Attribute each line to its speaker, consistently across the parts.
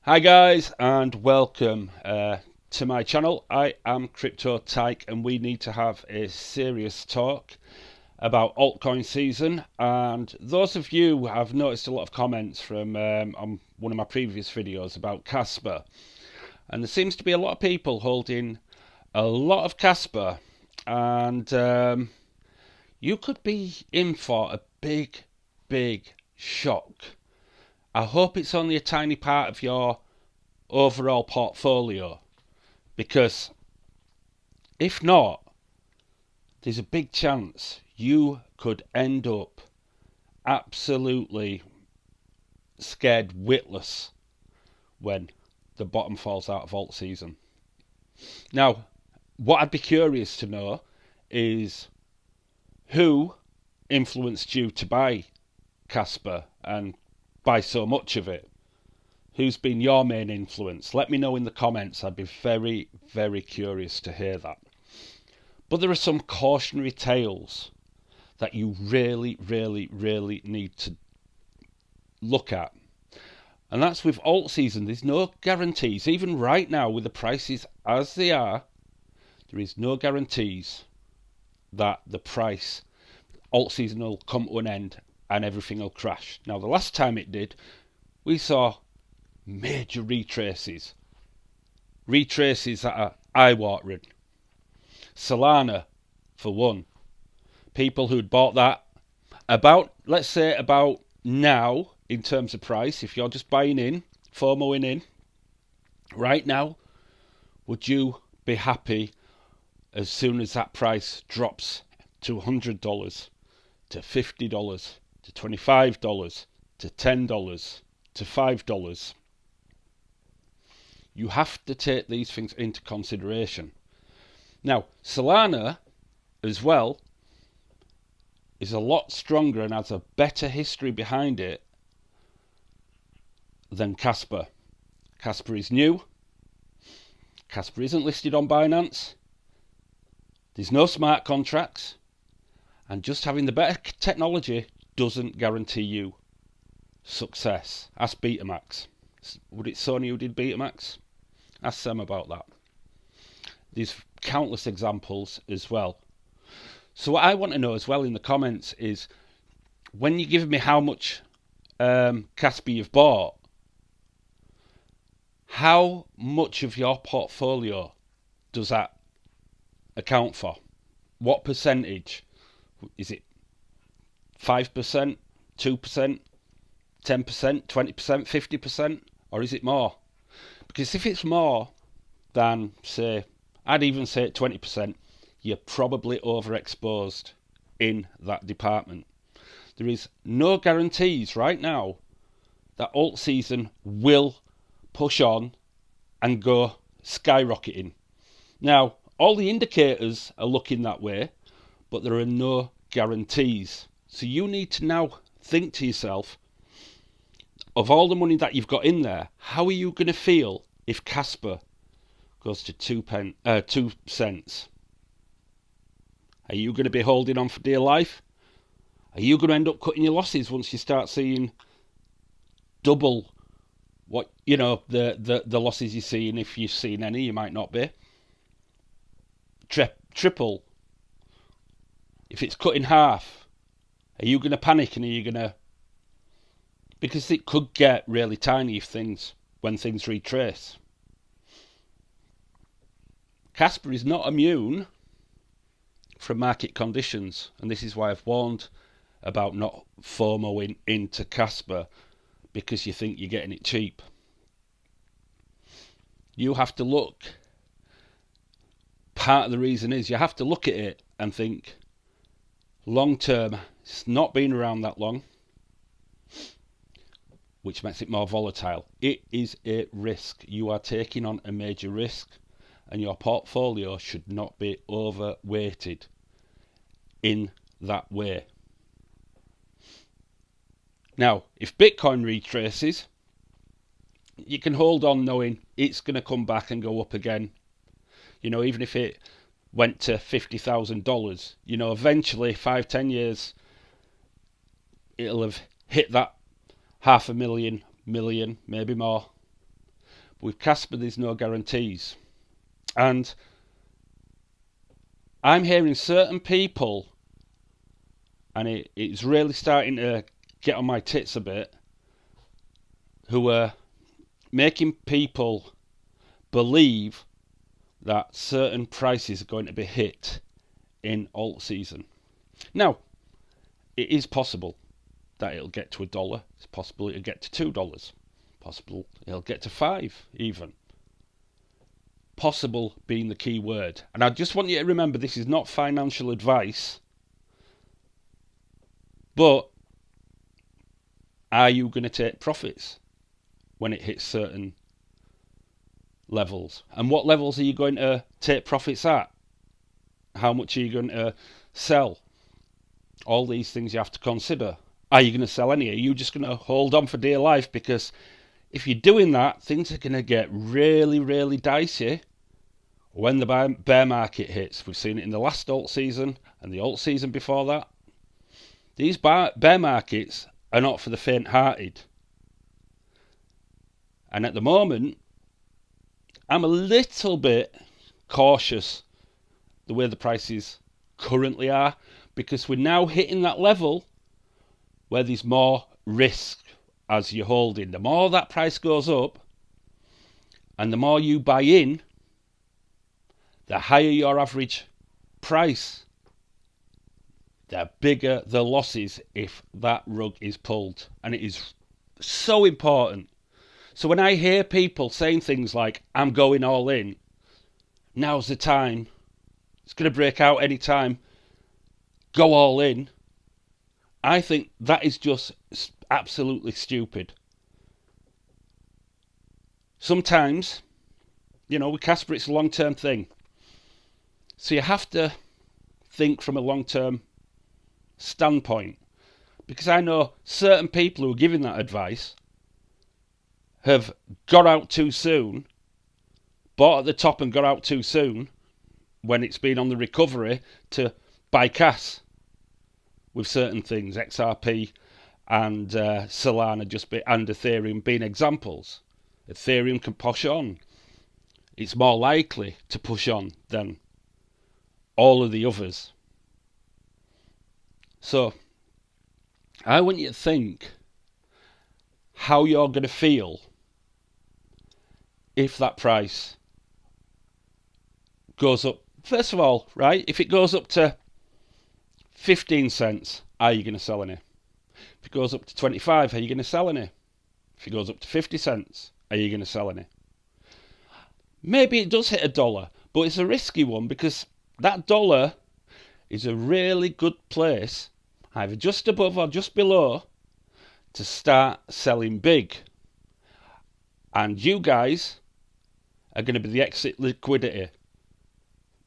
Speaker 1: Hi guys and welcome to my channel. I am Crypto Tyke and we need to have a serious talk about altcoin season. And those of you have noticed a lot of comments from on one of my previous videos about Casper, and there seems to be a lot of people holding a lot of Casper, and you could be in for a big shock. I hope it's only a tiny part of your overall portfolio, because if not, there's a big chance you could end up absolutely scared witless when the bottom falls out of alt season. Now, what I'd be curious to know is who influenced you to buy Casper and buy so much of it. Who's been your main influence? Let me know in the comments. I'd be very curious to hear that. But there are some cautionary tales that you really need to look at. And that's with alt season. There's no guarantees. Even right now, with the prices as they are, there is no guarantees that the price alt season will come to an end and everything will crash. Now, the last time it did, we saw major retraces that are eye-watering. Solana, for one, people who'd bought that about, let's say, about now in terms of price, if you're just buying in, FOMOing in, right now, would you be happy as soon as that price drops to $100, to $50, to $25, to $10, to $5? You have to take these things into consideration. Now, Solana as well is a lot stronger and has a better history behind it than Casper. Casper is new. Casper isn't listed on Binance. There's no smart contracts. And just having the better technology doesn't guarantee you success. Ask Betamax. Would it Sony who did Betamax? Ask them about that. There's countless examples as well. So what I want to know as well in the comments is, when you give me how much Casper you've bought, how much of your portfolio does that account for? What percentage? Is it 5%, 2%, 10%, 20%, 50%, or is it more? Because if it's more than, say, I'd even say 20%, you're probably overexposed in that department. There is no guarantees right now that alt season will push on and go skyrocketing. Now, all the indicators are looking that way, but there are no guarantees. So you need to now think to yourself, of all the money that you've got in there, how are you going to feel if Casper goes to 2 cents? Are you going to be holding on for dear life? Are you going to end up cutting your losses once you start seeing double what, you know, the losses you're seeing? If you've seen any, you might not be. Triple. If it's cut in half, are you going to panic, and are you going to... Because it could get really tiny when things retrace. Casper is not immune from market conditions, and this is why I've warned about not FOMOing into Casper, because you think you're getting it cheap. You have to look. Part of the reason is you have to look at it and think, long term, it's not been around that long, which makes it more volatile. It is a risk. You are taking on a major risk, and your portfolio should not be overweighted in that way. Now, if Bitcoin retraces, you can hold on knowing it's going to come back and go up again. You know, even if it went to $50,000, you know, eventually 5-10 years, it'll have hit that 500,000, million, maybe more. With Casper, there's no guarantees. And I'm hearing certain people, and it's really starting to get on my tits a bit, who are making people believe that certain prices are going to be hit in alt season. Now, it is possible that it'll get to $1. It's possible it'll get to $2. Possible it'll get to $5 even. Possible being the key word. And I just want you to remember, this is not financial advice, but are you going to take profits when it hits certain levels? And what levels are you going to take profits at? How much are you going to sell? All these things you have to consider. Are you going to sell any? Are you just going to hold on for dear life? Because if you're doing that, things are going to get really, really dicey when the bear market hits. We've seen it in the last alt season and the alt season before that. These bear markets are not for the faint-hearted. And at the moment, I'm a little bit cautious the way the prices currently are, because we're now hitting that level where there's more risk as you're holding. The more that price goes up and the more you buy in, the higher your average price, the bigger the losses if that rug is pulled. And it is so important. So when I hear people saying things like, I'm going all in, now's the time, it's going to break out any time, go all in, I think that is just absolutely stupid. Sometimes, with Casper, it's a long-term thing. So you have to think from a long-term standpoint. Because I know certain people who are giving that advice have got out too soon, bought at the top and got out too soon when it's been on the recovery to buy CAS with certain things, XRP and Solana and Ethereum being examples. Ethereum can push on. It's more likely to push on than all of the others. So I want you to think how you're going to feel if that price goes up. First of all, right, if it goes up to 15 cents, are you going to sell any? If it goes up to 25, are you going to sell any? If it goes up to 50 cents, are you going to sell any? Maybe it does hit $1, but it's a risky one, because that dollar is a really good place, either just above or just below, to start selling big. And you guys are going to be the exit liquidity,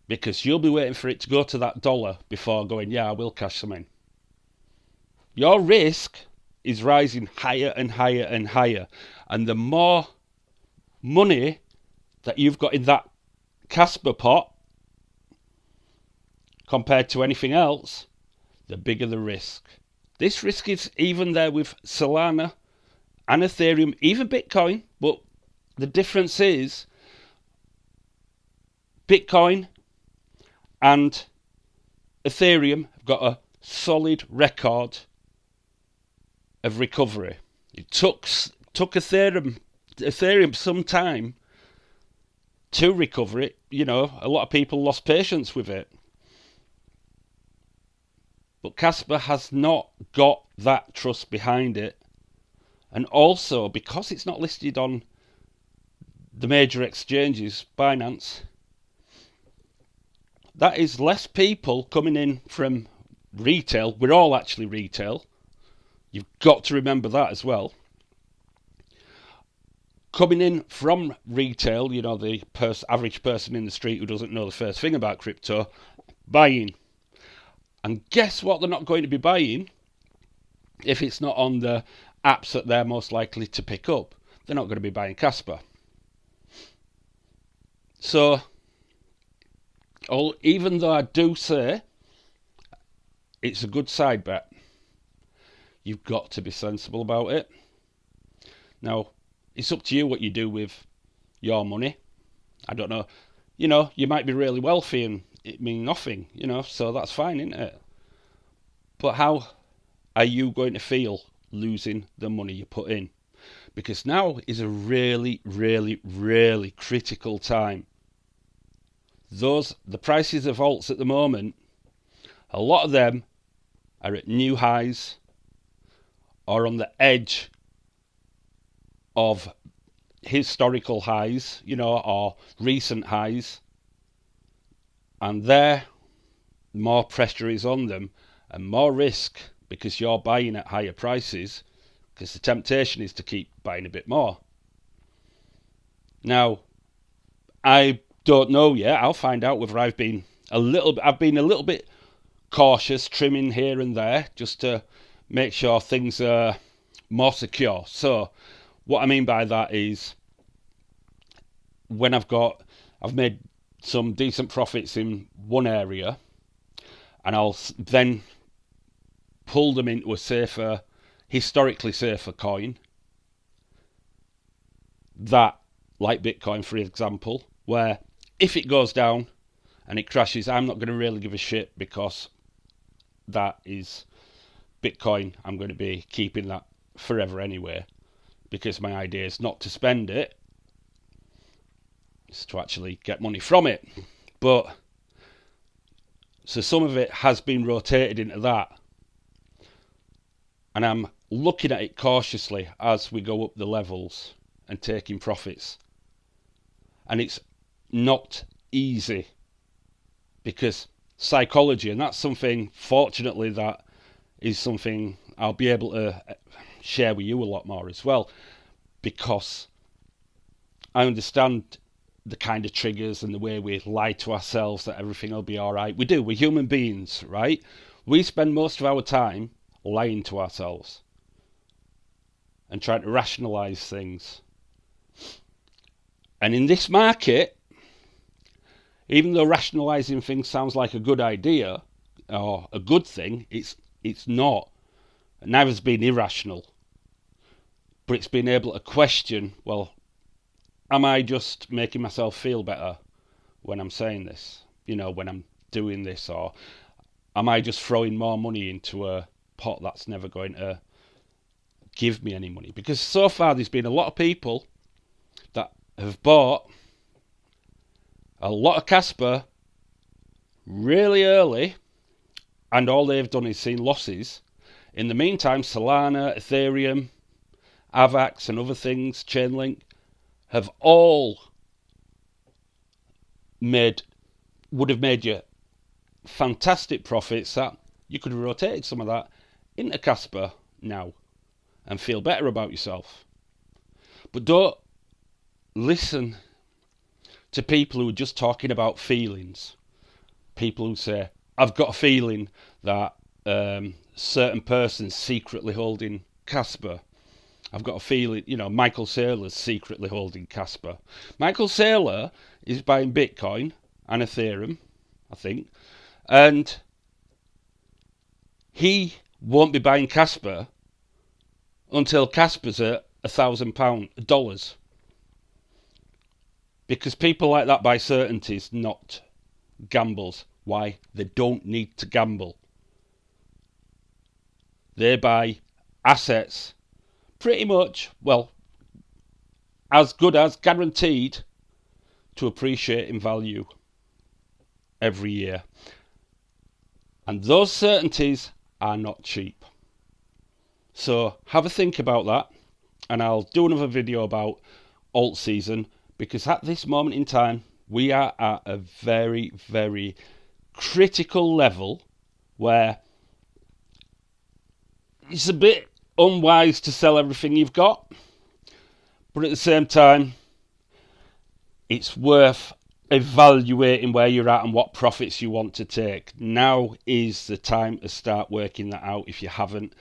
Speaker 1: because you'll be waiting for it to go to that $1 before going, yeah, I will cash some in. Your risk is rising higher and higher and higher. And the more money that you've got in that Casper pot compared to anything else, the bigger the risk. This risk is even there with Solana and Ethereum, even Bitcoin, but the difference is Bitcoin and Ethereum have got a solid record of recovery. It took Ethereum some time to recover it. A lot of people lost patience with it. But Casper has not got that trust behind it. And also, because it's not listed on the major exchanges, Binance, that is less people coming in from retail. We're all actually retail. You've got to remember that as well. Coming in from retail, the average person in the street who doesn't know the first thing about crypto, buying. And guess what they're not going to be buying if it's not on the apps that they're most likely to pick up? They're not going to be buying Casper. So, even though I do say it's a good side bet, you've got to be sensible about it. Now, it's up to you what you do with your money. I don't know. You might be really wealthy and it mean nothing, so that's fine, isn't it? But how are you going to feel losing the money you put in? Because now is a really, really, really critical time. The prices of alts at the moment, a lot of them are at new highs or on the edge of historical highs, or recent highs. And there, more pressure is on them and more risk because you're buying at higher prices, because the temptation is to keep buying a bit more. Now, I don't know yet. I'll find out whether I've been a little bit cautious, trimming here and there, just to make sure things are more secure. So, what I mean by that is, when I've made some decent profits in one area, and I'll then pull them into a historically safer coin, that, like Bitcoin, for example, where if it goes down and it crashes, I'm not going to really give a shit, because that is Bitcoin. I'm going to be keeping that forever anyway, because my idea is not to spend it, it's to actually get money from it. But so some of it has been rotated into that, and I'm looking at it cautiously as we go up the levels and taking profits. And it's not easy, because psychology, and that's something, fortunately, that is something I'll be able to share with you a lot more as well, because I understand the kind of triggers and the way we lie to ourselves that everything will be all right. We do. We're human beings, right? We spend most of our time lying to ourselves and trying to rationalize things. And in this market, even though rationalizing things sounds like a good idea or a good thing, it's not. Neither has been irrational. But it's been able to question, well, am I just making myself feel better when I'm saying this? When I'm doing this, or am I just throwing more money into a pot that's never going to give me any money? Because so far there's been a lot of people that have bought a lot of Casper really early, and all they've done is seen losses. In the meantime, Solana, Ethereum, Avax and other things, Chainlink, have all would have made you fantastic profits that you could have rotated some of that into Casper now and feel better about yourself. But don't listen to people who are just talking about feelings. People who say, I've got a feeling that certain person's secretly holding Casper. I've got a feeling, Michael Saylor's secretly holding Casper. Michael Saylor is buying Bitcoin and Ethereum, I think, and he won't be buying Casper until Casper's at $1,000, because people like that buy certainties, not gambles. Why? They don't need to gamble. They buy assets pretty much, well, as good as guaranteed to appreciate in value every year. And those certainties are not cheap. So have a think about that, and I'll do another video about alt season, because at this moment in time we are at a very, very critical level where it's a bit unwise to sell everything you've got, but at the same time it's worth evaluating where you're at and what profits you want to take. Now is the time to start working that out if you haven't.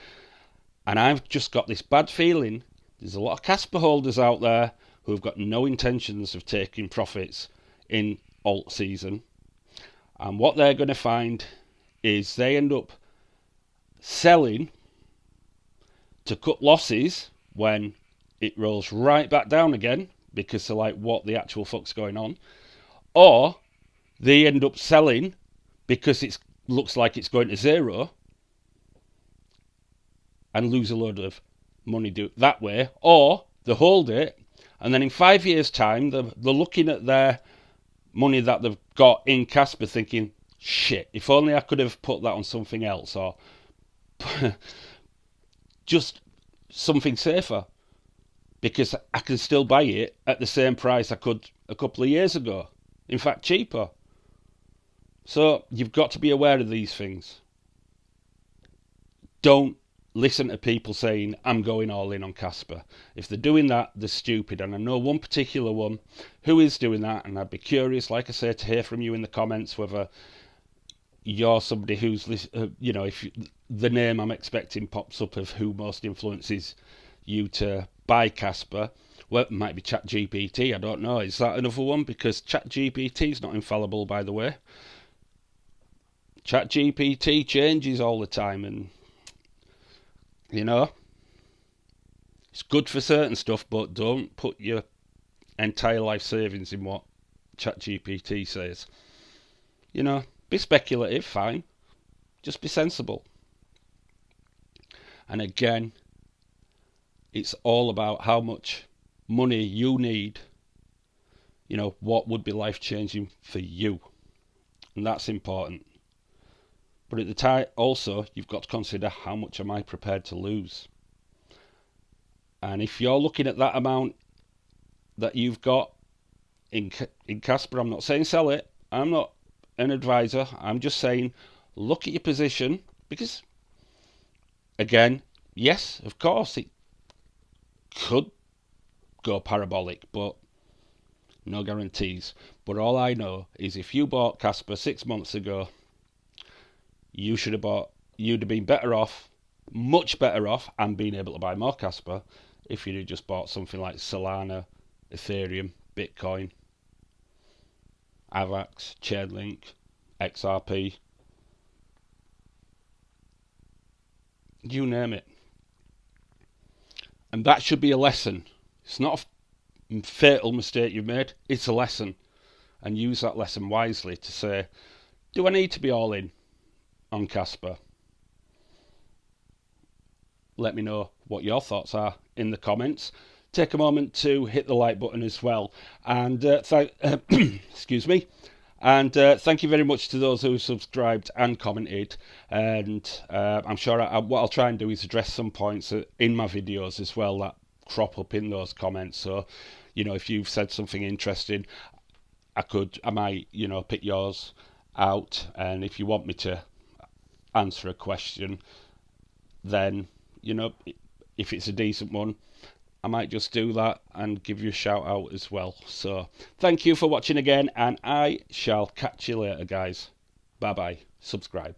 Speaker 1: And I've just got this bad feeling there's a lot of Casper holders out there who've got no intentions of taking profits in alt season, and what they're going to find is they end up selling to cut losses when it rolls right back down again, because they're like, what the actual fuck's going on? Or they end up selling because it looks like it's going to zero and lose a load of money that way. Or they hold it, and then in 5 years' time, they're looking at their money that they've got in Casper thinking, shit, if only I could have put that on something else, or just something safer, because I can still buy it at the same price I could a couple of years ago. In fact, cheaper. So you've got to be aware of these things. Don't listen to people saying, I'm going all in on Casper. If they're doing that, they're stupid. And I know one particular one who is doing that, and I'd be curious, like I say, to hear from you in the comments whether you're somebody who's, if the name I'm expecting pops up of who most influences you to buy Casper. Well, it might be ChatGPT, I don't know. Is that another one? Because ChatGPT is not infallible, by the way. ChatGPT changes all the time, and it's good for certain stuff, but don't put your entire life savings in what ChatGPT says. Be speculative, fine. Just be sensible. And again, it's all about how much money you need. What would be life-changing for you. And that's important. But at the time, also, you've got to consider how much am I prepared to lose. And if you're looking at that amount that you've got in Casper, I'm not saying sell it. I'm not an advisor. I'm just saying look at your position, because, again, yes, of course, it could go parabolic, but no guarantees. But all I know is if you bought Casper 6 months ago, you'd have been better off, much better off, and been able to buy more Casper if you'd have just bought something like Solana, Ethereum, Bitcoin, Avax, Chainlink, XRP, you name it. And that should be a lesson. It's not a fatal mistake you've made, it's a lesson. And use that lesson wisely to say, do I need to be all in on Casper? Let me know what your thoughts are in the comments. Take a moment to hit the like button as well. And excuse me. And thank you very much to those who subscribed and commented. And I'm sure what I'll try and do is address some points in my videos as well that crop up in those comments. So, if you've said something interesting, I might, pick yours out. And if you want me to answer a question, then, if it's a decent one, I might just do that and give you a shout out as well. So thank you for watching again, and I shall catch you later, guys. Bye bye. Subscribe.